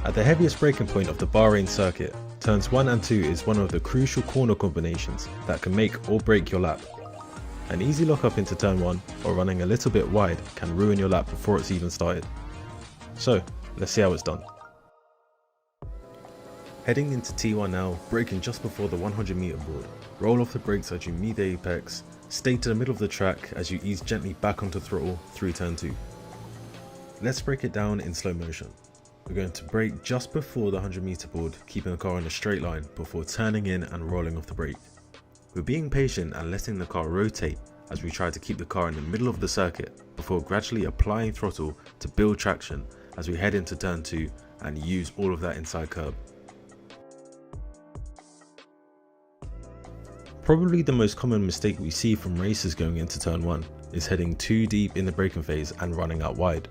At the heaviest braking point of the Bahrain circuit, turns 1 and 2 is one of the crucial corner combinations that can make or break your lap. An easy lock up into turn 1 or running a little bit wide can ruin your lap before it's even started. So let's see how it's done. Heading into T1 now, braking just before the 100 meter board. Roll off the brakes as you meet the apex, stay to the middle of the track as you ease gently back onto throttle through turn 2. Let's break it down in slow motion. We're going to brake just before the 100 meter board, keeping the car in a straight line before turning in and rolling off the brake. We're being patient and letting the car rotate as we try to keep the car in the middle of the circuit before gradually applying throttle to build traction as we head into turn 2 and use all of that inside curb. Probably the most common mistake we see from racers going into turn 1 is heading too deep in the braking phase and running out wide.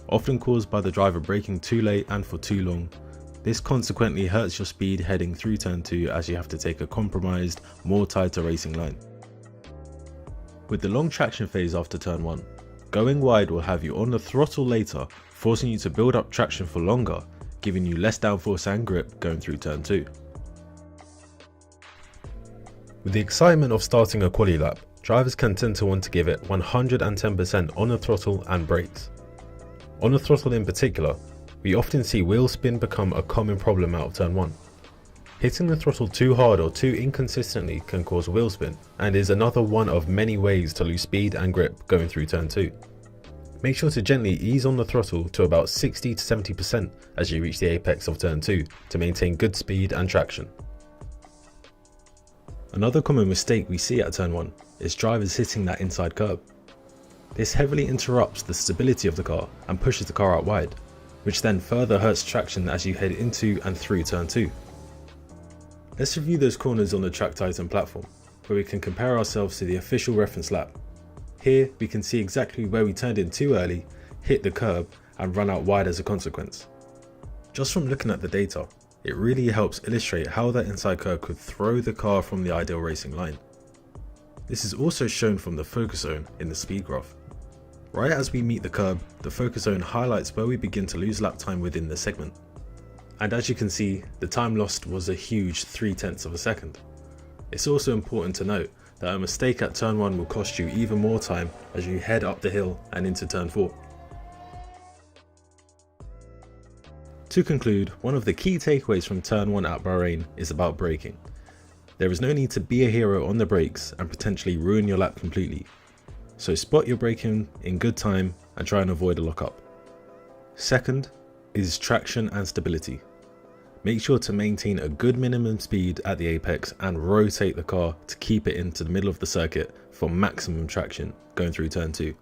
Often caused by the driver braking too late and for too long. This consequently hurts your speed heading through turn 2 as you have to take a compromised, more tighter racing line. With the long traction phase after turn 1, going wide will have you on the throttle later, forcing you to build up traction for longer, giving you less downforce and grip going through turn 2. With the excitement of starting a quali lap, drivers can tend to want to give it 110% on the throttle and brakes. On the throttle in particular, we often see wheel spin become a common problem out of turn 1. Hitting the throttle too hard or too inconsistently can cause wheel spin and is another one of many ways to lose speed and grip going through turn 2. Make sure to gently ease on the throttle to about 60 to 70% as you reach the apex of turn 2 to maintain good speed and traction. Another common mistake we see at turn 1 is drivers hitting that inside curb. This heavily interrupts the stability of the car and pushes the car out wide, which then further hurts traction as you head into and through turn 2. Let's review those corners on the Track Titan platform, where we can compare ourselves to the official reference lap. Here we can see exactly where we turned in too early, hit the curb and run out wide as a consequence. Just from looking at the data, it really helps illustrate how that inside curb could throw the car from the ideal racing line. This is also shown from the focus zone in the speed graph. Right as we meet the curb, the focus zone highlights where we begin to lose lap time within the segment. And as you can see, the time lost was a huge 0.3 of a second. It's also important to note that a mistake at turn 1 will cost you even more time as you head up the hill and into turn 4. To conclude, one of the key takeaways from turn 1 at Bahrain is about braking. There is no need to be a hero on the brakes and potentially ruin your lap completely. So spot your braking in good time and try and avoid a lockup. Second is traction and stability. Make sure to maintain a good minimum speed at the apex and rotate the car to keep it into the middle of the circuit for maximum traction going through turn 2.